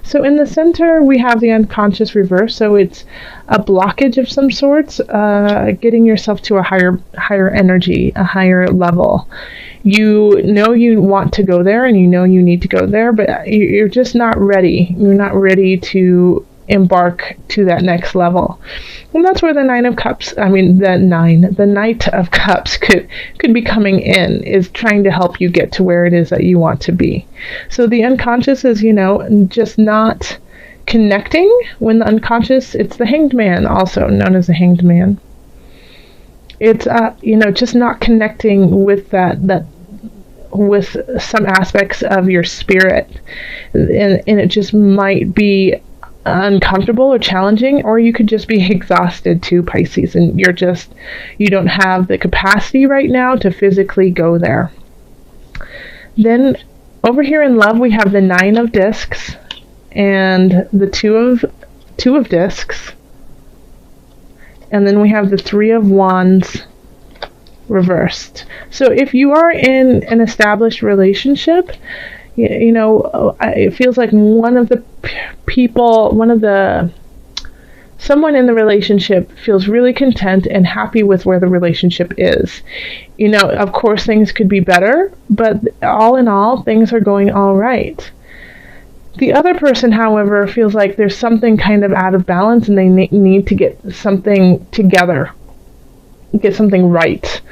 So in the center, we have the unconscious reverse. So it's a blockage of some sorts, getting yourself to a higher energy, a higher level. You know you want to go there, and you know you need to go there, but you're just not ready. You're not ready to embark to that next level. And that's where the Nine of Cups, the Knight of Cups could be coming in, is trying to help you get to where it is that you want to be. So the unconscious is, just not connecting. When the unconscious, it's the Hanged Man, also known as the Hanged Man. It's, just not connecting with with some aspects of your spirit. And it just might be uncomfortable or challenging, or you could just be exhausted too, Pisces, and you don't have the capacity right now to physically go there. Then over here in love, we have the Nine of Discs and the two of Discs, and then we have the Three of Wands reversed. So if you are in an established relationship, it feels like someone in the relationship feels really content and happy with where the relationship is. Of course things could be better, but all in all, things are going all right. The other person, however, feels like there's something kind of out of balance, and they need to get something together, get something right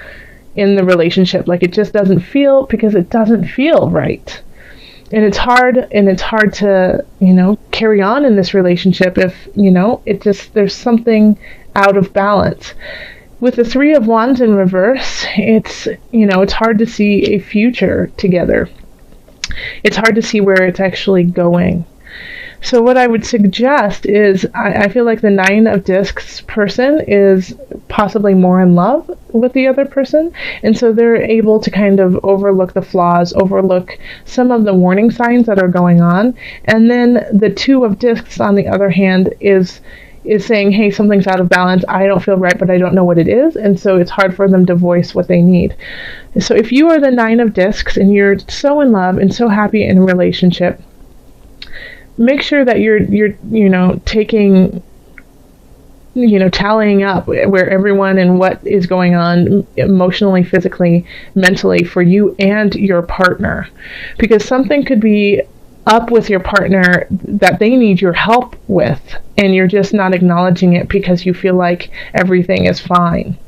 in the relationship. Like it doesn't feel right. And it's hard to, carry on in this relationship if, there's something out of balance. With the Three of Wands in reverse, it's hard to see a future together. It's hard to see where it's actually going. So what I would suggest is, I feel like the Nine of Discs person is possibly more in love with the other person, and so they're able to kind of overlook the flaws, overlook some of the warning signs that are going on. And then the Two of Discs, on the other hand, is saying, hey, something's out of balance, I don't feel right, but I don't know what it is, and so it's hard for them to voice what they need. So if you are the Nine of Discs and you're so in love and so happy in a relationship, make sure that you're taking, tallying up where everyone and what is going on emotionally, physically, mentally for you and your partner. Because something could be up with your partner that they need your help with, and you're just not acknowledging it because you feel like everything is fine.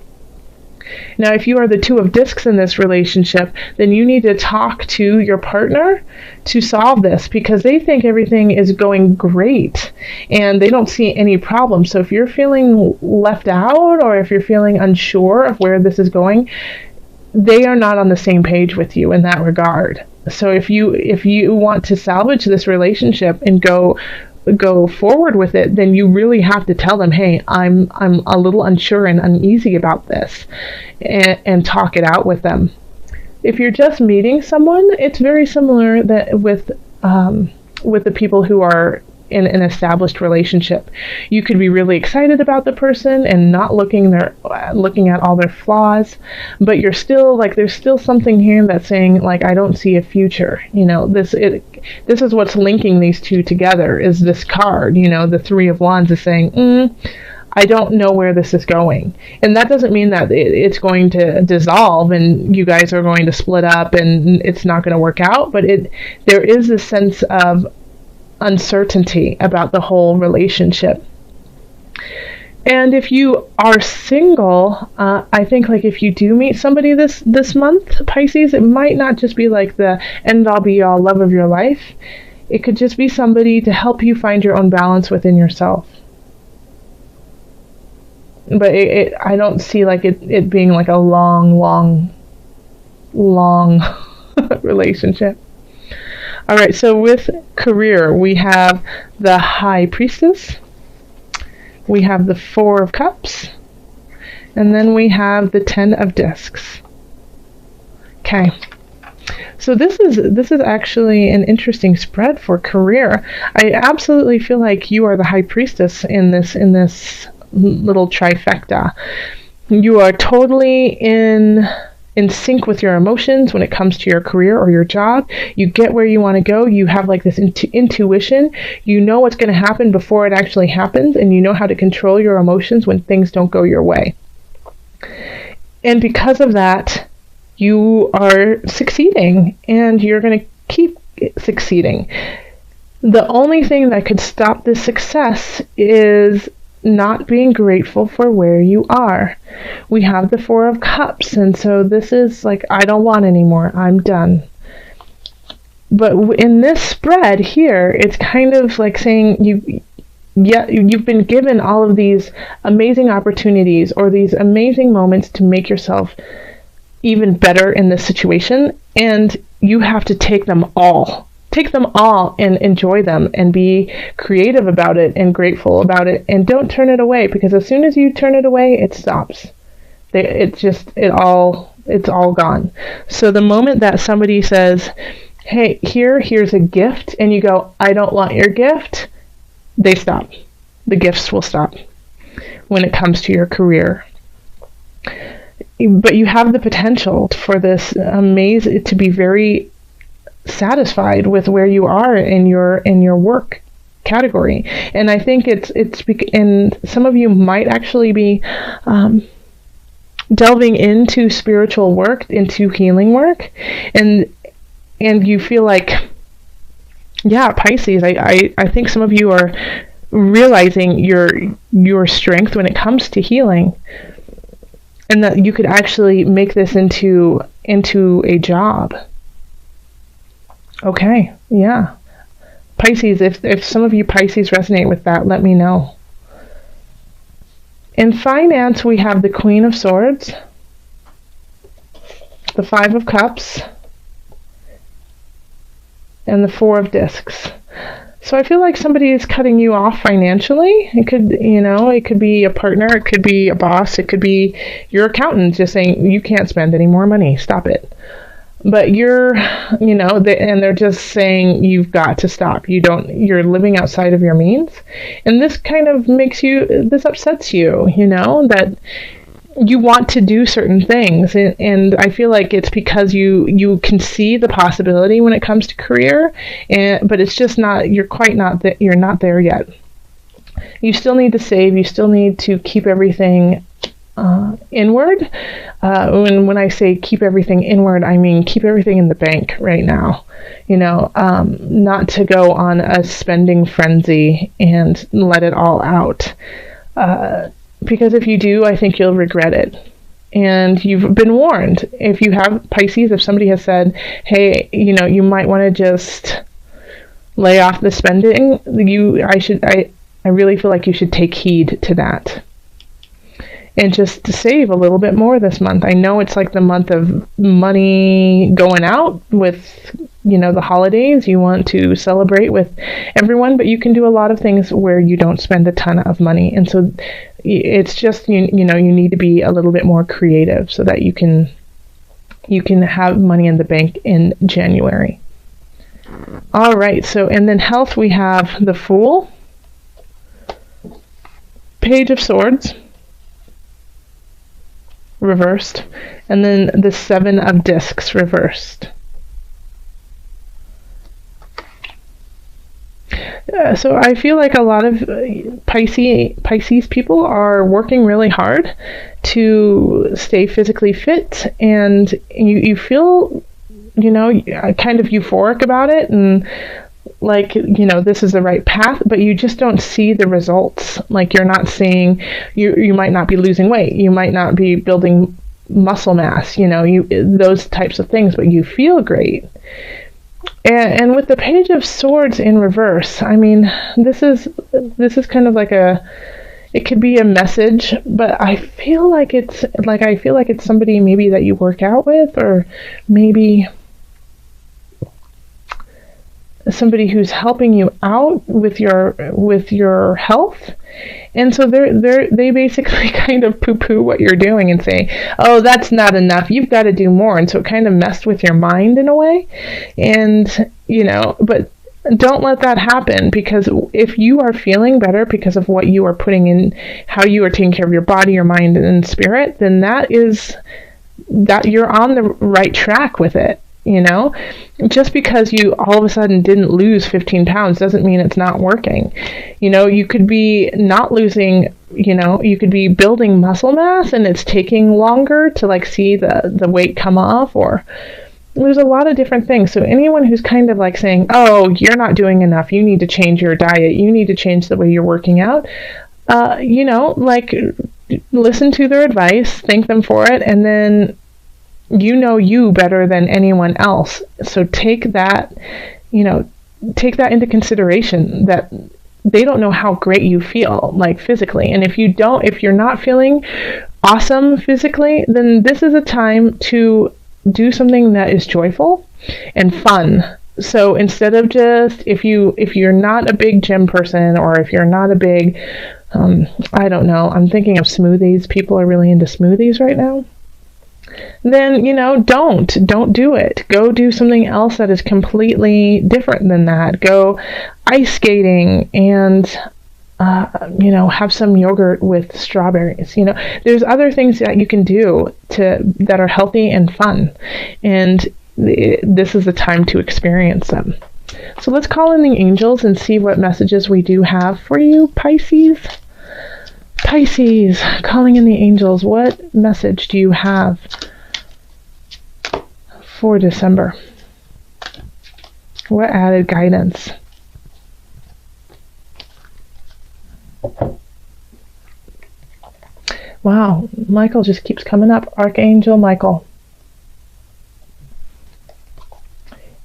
Now, if you are the Two of Discs in this relationship, then you need to talk to your partner to solve this, because they think everything is going great and they don't see any problem. So if you're feeling left out, or if you're feeling unsure of where this is going, they are not on the same page with you in that regard. So if you want to salvage this relationship and go forward with it, then you really have to tell them, hey, I'm a little unsure and uneasy about this, and talk it out with them. If you're just meeting someone, it's very similar with the people who are in an established relationship. You could be really excited about the person and not looking at all their flaws, but you're still like, there's still something here that's saying, like, I don't see a future. This is what's linking these two together, is this card. The Three of Wands is saying, I don't know where this is going. And that doesn't mean that it's going to dissolve and you guys are going to split up and it's not going to work out, but there is a sense of uncertainty about the whole relationship. And if you are single, I think, like, if you do meet somebody this month, Pisces, it might not just be like the end-all be-all love of your life. It could just be somebody to help you find your own balance within yourself. But I don't see like it being like a long relationship. All right, so with career, we have the High Priestess, we have the Four of Cups, and then we have the Ten of Discs. Okay, so this is actually an interesting spread for career. I absolutely feel like you are the High Priestess in this little trifecta. You are totally in in sync with your emotions when it comes to your career or your job. You get where you want to go. You have like this intuition. You know what's going to happen before it actually happens, and you know how to control your emotions when things don't go your way. And because of that, you are succeeding, and you're going to keep succeeding. The only thing that could stop this success is not being grateful for where you are. We have the Four of Cups, and so this is like, I don't want anymore. I'm done. But in this spread here, it's kind of like saying you've been given all of these amazing opportunities or these amazing moments to make yourself even better in this situation, and you have to take them all. Take them all and enjoy them and be creative about it and grateful about it, and don't turn it away, because as soon as you turn it away, it stops. It's all gone. So the moment that somebody says, hey, here's a gift, and you go, I don't want your gift, they stop. The gifts will stop when it comes to your career. But you have the potential for this to be very satisfied with where you are in your work category. And I think and some of you might actually be delving into spiritual work, into healing work, and you feel like, yeah, Pisces, I think some of you are realizing your strength when it comes to healing, and that you could actually make this into a job. Okay, yeah. Pisces, if some of you Pisces resonate with that, let me know. In finance, we have the Queen of Swords, the Five of Cups, and the Four of Discs. So I feel like somebody is cutting you off financially. It could be a partner, it could be a boss, it could be your accountant just saying, you can't spend any more money, stop it. But and they're just saying you've got to stop. You're living outside of your means. And this kind of this upsets you, that you want to do certain things. And I feel like it's because you can see the possibility when it comes to career, but it's just you're not there yet. You still need to save. You still need to keep everything inward. When I say keep everything inward, I mean keep everything in the bank right now. Not to go on a spending frenzy and let it all out. Because if you do, I think you'll regret it. And you've been warned. If you have Pisces, if somebody has said, hey, you might want to just lay off the spending, I really feel like you should take heed to that. And just to save a little bit more this month. I know it's like the month of money going out with, the holidays. You want to celebrate with everyone, but you can do a lot of things where you don't spend a ton of money. And so it's just, you need to be a little bit more creative so that you can have money in the bank in January. All right. So, and then health, we have the Fool, Page of Swords, reversed, and then the Seven of Discs reversed. So I feel like a lot of Pisces people are working really hard to stay physically fit, and you feel, kind of euphoric about it, and like, this is the right path, but you just don't see the results. Like, you're not seeing, you might not be losing weight, you might not be building muscle mass, those types of things, but you feel great. And with the Page of Swords in reverse, I mean, this is kind of like it could be a message, but I feel like it's somebody maybe that you work out with, or maybe somebody who's helping you out with your health. And so they basically kind of poo-poo what you're doing and say, oh, that's not enough, you've got to do more. And so it kind of messed with your mind in a way. And, but don't let that happen, because if you are feeling better because of what you are putting in, how you are taking care of your body, your mind, and spirit, then that is that you're on the right track with it. Just because you all of a sudden didn't lose 15 pounds doesn't mean it's not working. You could be not losing, you could be building muscle mass and it's taking longer to like see the weight come off, or there's a lot of different things. So anyone who's kind of like saying, oh, you're not doing enough, you need to change your diet, you need to change the way you're working out, like listen to their advice, thank them for it, and then you better than anyone else. So take that into consideration, that they don't know how great you feel like physically. And if you're not feeling awesome physically, then this is a time to do something that is joyful and fun. So instead of just, if you're not a big gym person, or if you're not a big, I don't know, I'm thinking of smoothies. People are really into smoothies right now. Then, don't do it. Go do something else that is completely different than that. Go ice skating and, have some yogurt with strawberries. There's other things that you can do that are healthy and fun. And this is the time to experience them. So let's call in the angels and see what messages we do have for you, Pisces. Pisces, calling in the angels, what message do you have for December? What added guidance? Wow, Michael just keeps coming up. Archangel Michael.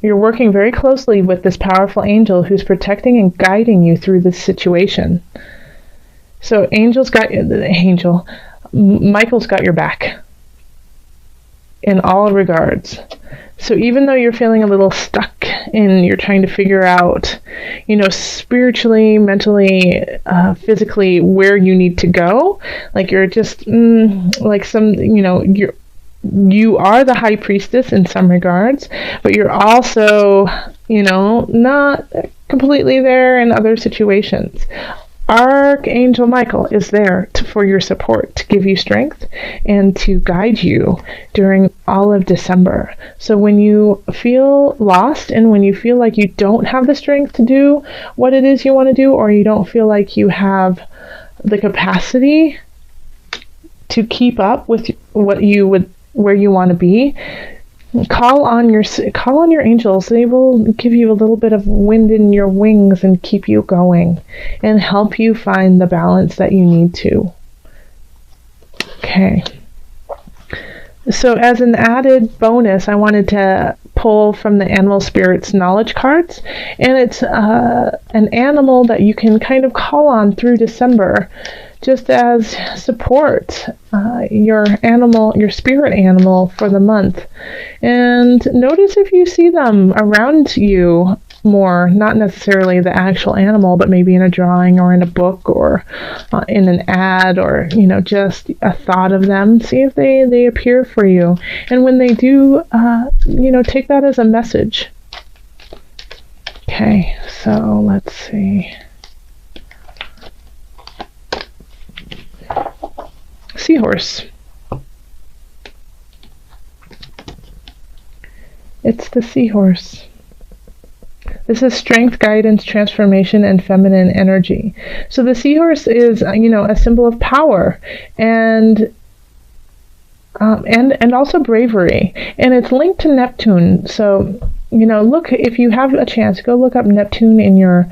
You're working very closely with this powerful angel who's protecting and guiding you through this situation. So Michael's got your back in all regards. So even though you're feeling a little stuck and you're trying to figure out, spiritually, mentally, physically, where you need to go, like you're just like you are the high priestess in some regards, but you're also, not completely there in other situations. Archangel Michael is there for your support, to give you strength and to guide you during all of December. So when you feel lost and when you feel like you don't have the strength to do what it is you want to do, or you don't feel like you have the capacity to keep up with where you want to be, call on your angels. They will give you a little bit of wind in your wings and keep you going and help you find the balance that you need to. Okay. So as an added bonus, I wanted to pull from the Animal Spirits knowledge cards, and it's an animal that you can kind of call on through December just as support, your spirit animal for the month. And notice if you see them around you more, not necessarily the actual animal, but maybe in a drawing or in a book or in an ad, or just a thought of them. See if they appear for you, and when they do, take that as a message. Okay, so let's see. Seahorse. It's the seahorse. This is strength, guidance, transformation, and feminine energy. So the seahorse is, a symbol of power and also bravery, and it's linked to Neptune. So look, if you have a chance, go look up Neptune in your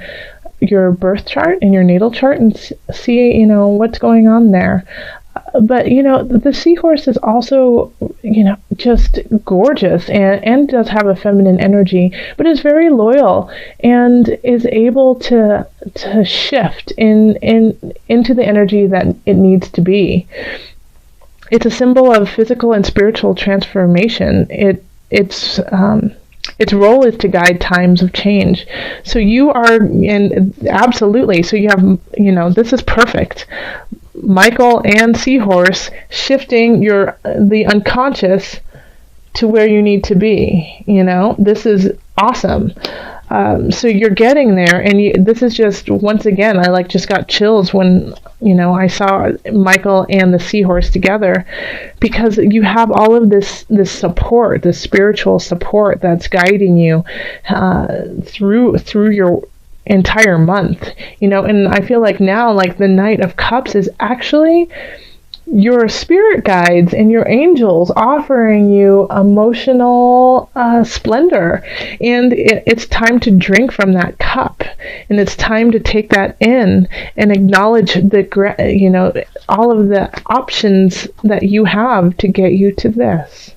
birth chart, in your natal chart, and see what's going on there. But the seahorse is also just gorgeous and does have a feminine energy, but is very loyal and is able to shift into the energy that it needs to be. It's a symbol of physical and spiritual transformation. Its role is to guide times of change. So you are, and absolutely, so you have, this is perfect. Michael and Seahorse shifting the unconscious to where you need to be. This is awesome. So you're getting there, and this is just, once again, I just got chills when I saw Michael and the seahorse together, because you have all of this support, this spiritual support that's guiding you through your entire month, and I feel like now, the Knight of Cups is actually your spirit guides and your angels offering you emotional splendor, and it's time to drink from that cup, and it's time to take that in and acknowledge all of the options that you have to get you to this.